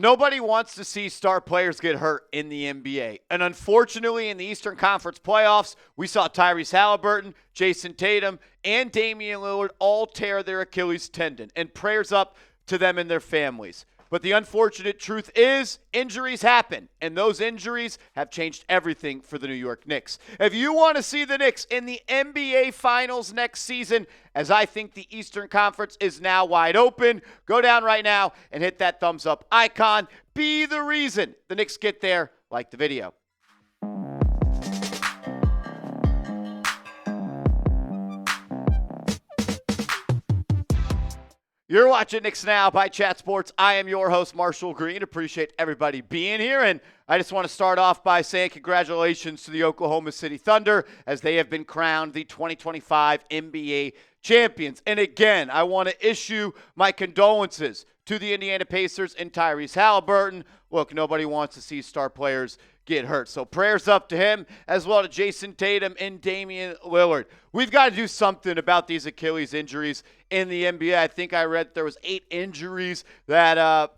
Nobody wants to see star players get hurt in the NBA. And unfortunately, in the Eastern Conference playoffs, we saw Tyrese Haliburton, Jayson Tatum, and Damian Lillard all tear their Achilles tendon. And prayers up to them and their families. But the unfortunate truth is injuries happen, and those injuries have changed everything for the New York Knicks. If you want to see the Knicks in the NBA Finals next season, as I think the Eastern Conference is now wide open, go down right now and hit that thumbs up icon. Be the reason the Knicks get there. Like the video. You're watching Knicks Now by Chat Sports. I am your host, Marshall Green. Appreciate everybody being here. And I just want to start off by saying congratulations to the Oklahoma City Thunder as they have been crowned the 2025 NBA champions. And again, I want to issue my condolences to the Indiana Pacers and Tyrese Haliburton. Look, nobody wants to see star players get hurt. So prayers up to him, as well to Jayson Tatum and Damian Lillard. We've got to do something about these Achilles injuries in the NBA. I think I read there was 8 injuries that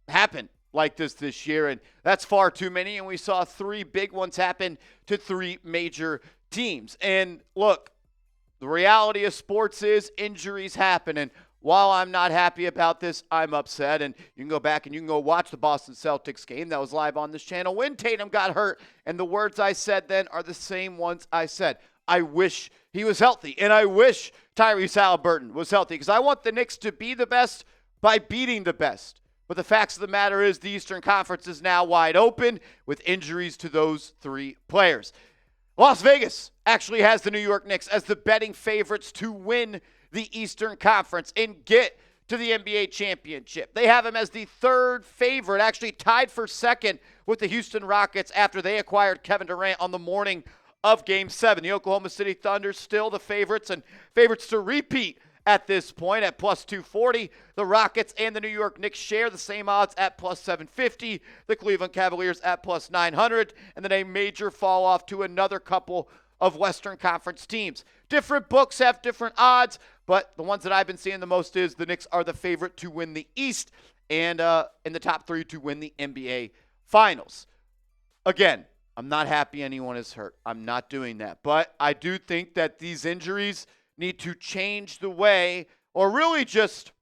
happened like this year, and that's far too many. And we saw 3 big ones happen to 3 major teams. And look, the reality of sports is injuries happen, and while I'm not happy about this, I'm upset. And you can go back and you can go watch the Boston Celtics game that was live on this channel when Tatum got hurt. And the words I said then are the same ones I said. I wish he was healthy. And I wish Tyrese Haliburton was healthy because I want the Knicks to be the best by beating the best. But the facts of the matter is the Eastern Conference is now wide open with injuries to those 3 players. Las Vegas actually has the New York Knicks as the betting favorites to win the Eastern Conference and get to the NBA championship. They have him as the 3rd favorite, actually tied for 2nd with the Houston Rockets after they acquired Kevin Durant on the morning of Game 7. The Oklahoma City Thunder still the favorites and favorites to repeat at this point at plus 240. The Rockets and the New York Knicks share the same odds at plus 750. The Cleveland Cavaliers at plus 900. And then a major fall off to another couple of Western Conference teams. Different books have different odds, but the ones that I've been seeing the most is the Knicks are the favorite to win the East and in the top 3 to win the NBA Finals. Again, I'm not happy anyone is hurt. I'm not doing that. But I do think that these injuries need to change the way or really just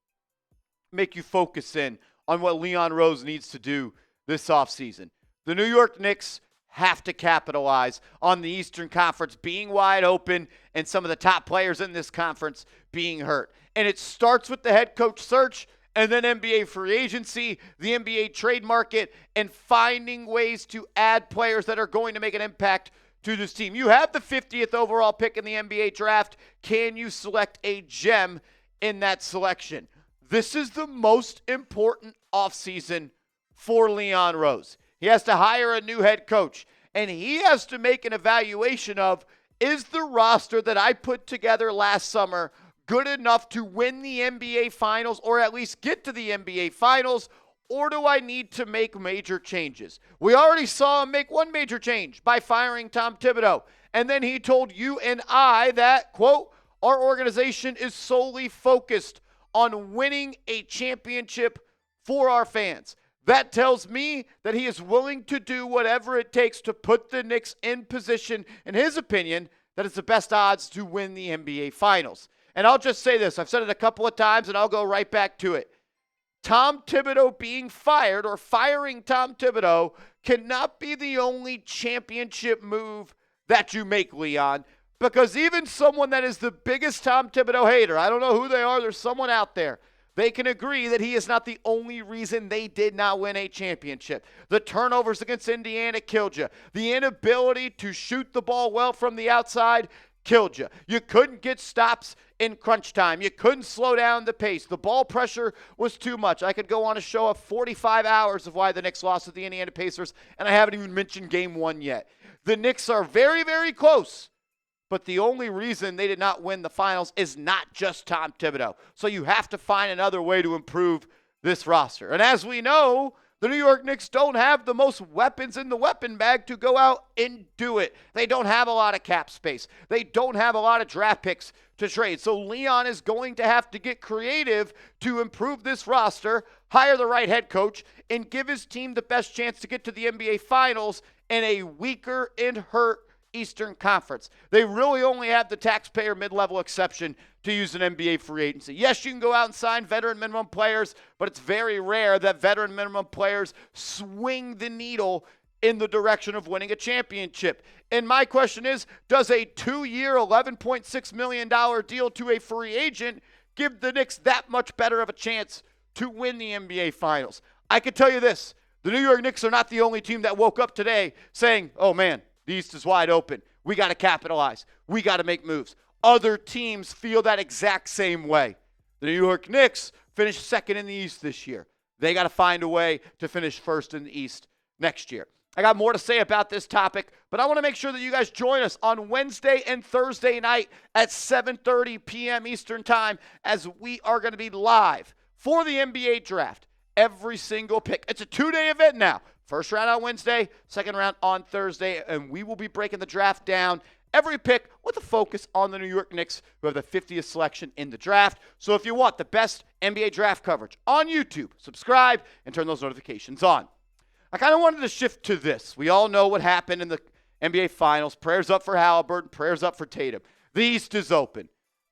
make you focus in on what Leon Rose needs to do this offseason. The New York Knicks have to capitalize on the Eastern Conference being wide open and some of the top players in this conference being hurt. And it starts with the head coach search and then NBA free agency, the NBA trade market, and finding ways to add players that are going to make an impact to this team. You have the 50th overall pick in the NBA draft. Can you select a gem in that selection? This is the most important offseason for Leon Rose. He has to hire a new head coach, and he has to make an evaluation of, is the roster that I put together last summer good enough to win the NBA Finals or at least get to the NBA Finals, or do I need to make major changes? We already saw him make one major change by firing Tom Thibodeau, and then he told you and I that, quote, our organization is solely focused on winning a championship for our fans. That tells me that he is willing to do whatever it takes to put the Knicks in position, in his opinion, that it's the best odds to win the NBA Finals. And I'll just say this. I've said it a couple of times, and I'll go right back to it. Tom Thibodeau being fired or firing Tom Thibodeau cannot be the only championship move that you make, Leon, because even someone that is the biggest Tom Thibodeau hater, I don't know who they are, there's someone out there, they can agree that he is not the only reason they did not win a championship. The turnovers against Indiana killed you. The inability to shoot the ball well from the outside killed you. You couldn't get stops in crunch time. You couldn't slow down the pace. The ball pressure was too much. I could go on a show of 45 hours of why the Knicks lost to the Indiana Pacers, and I haven't even mentioned Game 1 yet. The Knicks are very, very close. But the only reason they did not win the finals is not just Tom Thibodeau. So you have to find another way to improve this roster. And as we know, the New York Knicks don't have the most weapons in the weapon bag to go out and do it. They don't have a lot of cap space. They don't have a lot of draft picks to trade. So Leon is going to have to get creative to improve this roster. hire the right head coach, and give his team the best chance to get to the NBA Finals in a weaker and hurt Eastern Conference. They really only have the taxpayer mid-level exception to use an NBA free agency. Yes, you can go out and sign veteran minimum players, but it's very rare that veteran minimum players swing the needle in the direction of winning a championship. And my question is, does a 2-year, $11.6 million deal to a free agent give the Knicks that much better of a chance to win the NBA Finals? I can tell you this, the New York Knicks are not the only team that woke up today saying, oh man, the East is wide open. We got to capitalize. We got to make moves. Other teams feel that exact same way. The New York Knicks finished second in the East this year. They got to find a way to finish first in the East next year. I got more to say about this topic, but I want to make sure that you guys join us on Wednesday and Thursday night at 7:30 p.m. Eastern Time as we are going to be live for the NBA Draft. Every single pick. It's a 2-day event now. First round on Wednesday, second round on Thursday, and we will be breaking the draft down every pick with a focus on the New York Knicks, who have the 50th selection in the draft. So if you want the best NBA draft coverage on YouTube, subscribe and turn those notifications on. I kind of wanted to shift to this. We all know what happened in the NBA Finals. Prayers up for Haliburton, prayers up for Tatum. The East is open.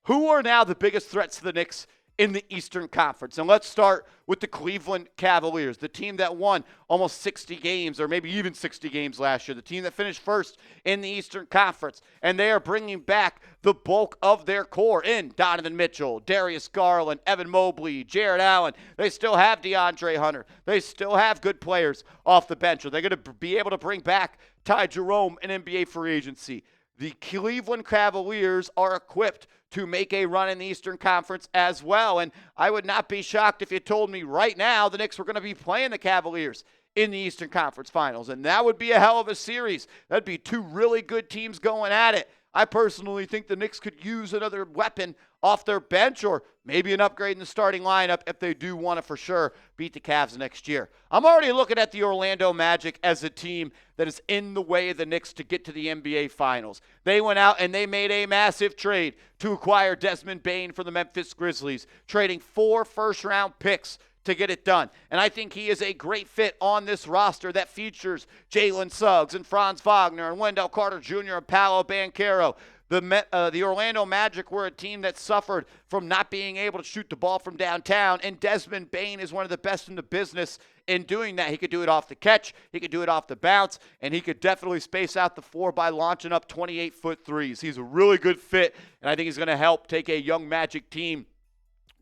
Who are now the biggest threats to the Knicks in the Eastern Conference? And let's start with the Cleveland Cavaliers, the team that won almost 60 games or maybe even 60 games last year, the team that finished first in the Eastern Conference. And they are bringing back the bulk of their core in Donovan Mitchell, Darius Garland, Evan Mobley, Jared Allen. They still have DeAndre Hunter. They still have good players off the bench. Are they going to be able to bring back Ty Jerome in NBA free agency? The Cleveland Cavaliers are equipped to make a run in the Eastern Conference as well. And I would not be shocked if you told me right now the Knicks were going to be playing the Cavaliers in the Eastern Conference Finals. And that would be a hell of a series. That'd be two really good teams going at it. I personally think the Knicks could use another weapon off their bench or maybe an upgrade in the starting lineup if they do want to for sure beat the Cavs next year. I'm already looking at the Orlando Magic as a team that is in the way of the Knicks to get to the NBA Finals. They went out and they made a massive trade to acquire Desmond Bane for the Memphis Grizzlies, trading 4 first-round picks to get it done. And I think he is a great fit on this roster that features Jalen Suggs and Franz Wagner and Wendell Carter Jr. and Paolo Banchero. The Orlando Magic were a team that suffered from not being able to shoot the ball from downtown, and Desmond Bane is one of the best in the business in doing that. He could do it off the catch, he could do it off the bounce, and he could definitely space out the floor by launching up 28-foot threes. He's a really good fit, and I think he's going to help take a young Magic team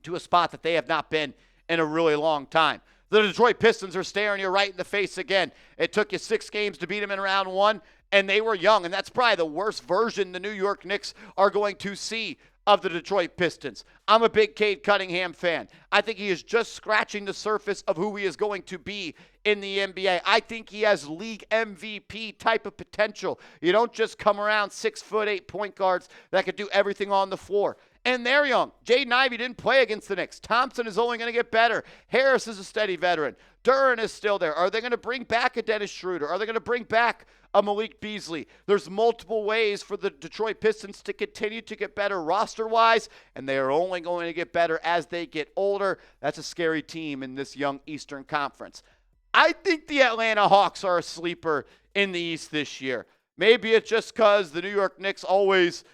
to a spot that they have not been in a really long time. The Detroit Pistons are staring you right in the face again. It took you 6 games to beat them in round 1, and they were young, and that's probably the worst version the New York Knicks are going to see of the Detroit Pistons. I'm a big Cade Cunningham fan. I think he is just scratching the surface of who he is going to be in the NBA. I think he has league MVP type of potential. You don't just come around 6'8" point guards that could do everything on the floor. And they're young. Jaden Ivey didn't play against the Knicks. Thompson is only going to get better. Harris is a steady veteran. Duren is still there. Are they going to bring back a Dennis Schroeder? Are they going to bring back a Malik Beasley? There's multiple ways for the Detroit Pistons to continue to get better roster-wise, and they are only going to get better as they get older. That's a scary team in this young Eastern Conference. I think the Atlanta Hawks are a sleeper in the East this year. Maybe it's just because the New York Knicks always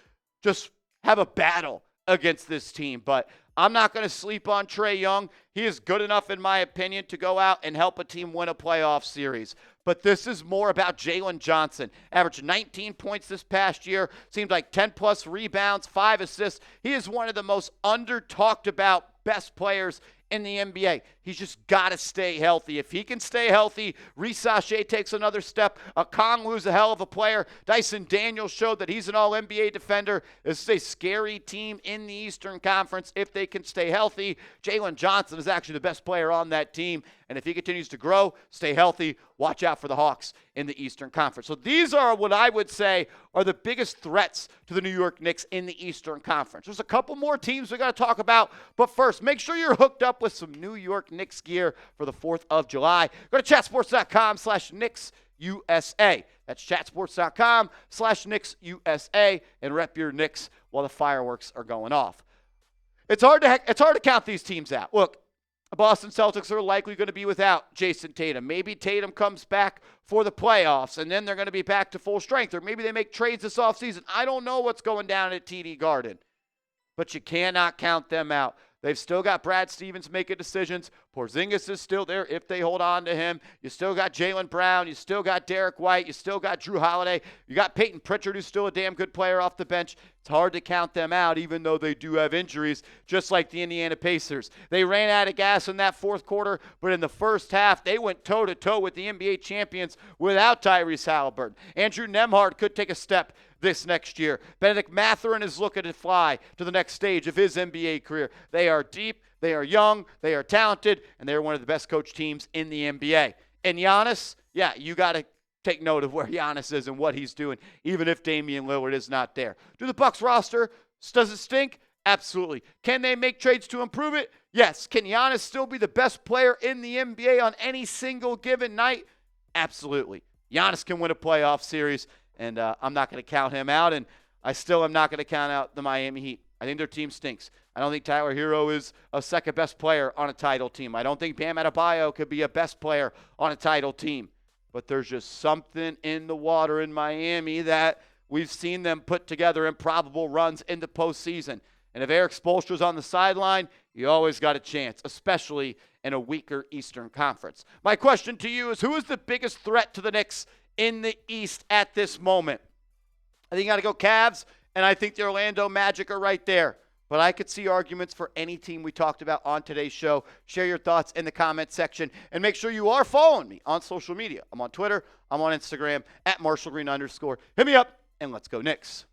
just have a battle against this team, but I'm not going to sleep on Trae Young. He is good enough, in my opinion, to go out and help a team win a playoff series. But this is more about Jalen Johnson. Averaged 19 points this past year. Seemed like 10-plus rebounds, 5 assists. He is one of the most under-talked-about best players in the NBA. He's just got to stay healthy. If he can stay healthy, Reece Sachet takes another step. Okongwu's a hell of a player. Dyson Daniels showed that he's an all-NBA defender. This is a scary team in the Eastern Conference if they can stay healthy. Jalen Johnson is actually the best player on that team. And if he continues to grow, stay healthy, watch out for the Hawks in the Eastern Conference. So these are what I would say are the biggest threats to the New York Knicks in the Eastern Conference. There's a couple more teams we got to talk about. But first, make sure you're hooked up with some New York Knicks gear for the 4th of July. Go to chatsports.com/KnicksUSA. That's chatsports.com/KnicksUSA and rep your Knicks while the fireworks are going off. It's hard to count these teams out. Look, The Boston Celtics are likely going to be without Jayson Tatum. Maybe Tatum comes back for the playoffs, and then they're going to be back to full strength. Or maybe they make trades this offseason. I don't know what's going down at TD Garden. But you cannot count them out. They've still got Brad Stevens making decisions. Porzingis is still there if they hold on to him. You still got Jaylen Brown. You still got Derek White. You still got Drew Holiday. You got Peyton Pritchard, who's still a damn good player off the bench. It's hard to count them out, even though they do have injuries, just like the Indiana Pacers. They ran out of gas in that fourth quarter, but in the first half, they went toe-to-toe with the NBA champions without Tyrese Haliburton. Andrew Nembhard could take a step this next year. Benedict Mathurin is looking to fly to the next stage of his NBA career. They are deep, they are young, they are talented, and they're one of the best coached teams in the NBA. And Giannis, yeah, you got to take note of where Giannis is and what he's doing, even if Damian Lillard is not there. Do the Bucks roster, does it stink? Absolutely. Can they make trades to improve it? Yes. Can Giannis still be the best player in the NBA on any single given night? Absolutely. Giannis can win a playoff series. And I'm not going to count him out, and I still am not going to count out the Miami Heat. I think their team stinks. I don't think Tyler Hero is a second-best player on a title team. I don't think Bam Adebayo could be a best player on a title team. But there's just something in the water in Miami that we've seen them put together improbable runs in the postseason. And if Eric Spoelstra's on the sideline, you always got a chance, especially in a weaker Eastern Conference. My question to you is, who is the biggest threat to the Knicks in the East at this moment? I think you got to go Cavs, and I think the Orlando Magic are right there. But I could see arguments for any team we talked about on today's show. Share your thoughts in the comment section, and make sure you are following me on social media. I'm on Twitter. I'm on Instagram, @MarshallGreen_. Hit me up, and let's go Knicks.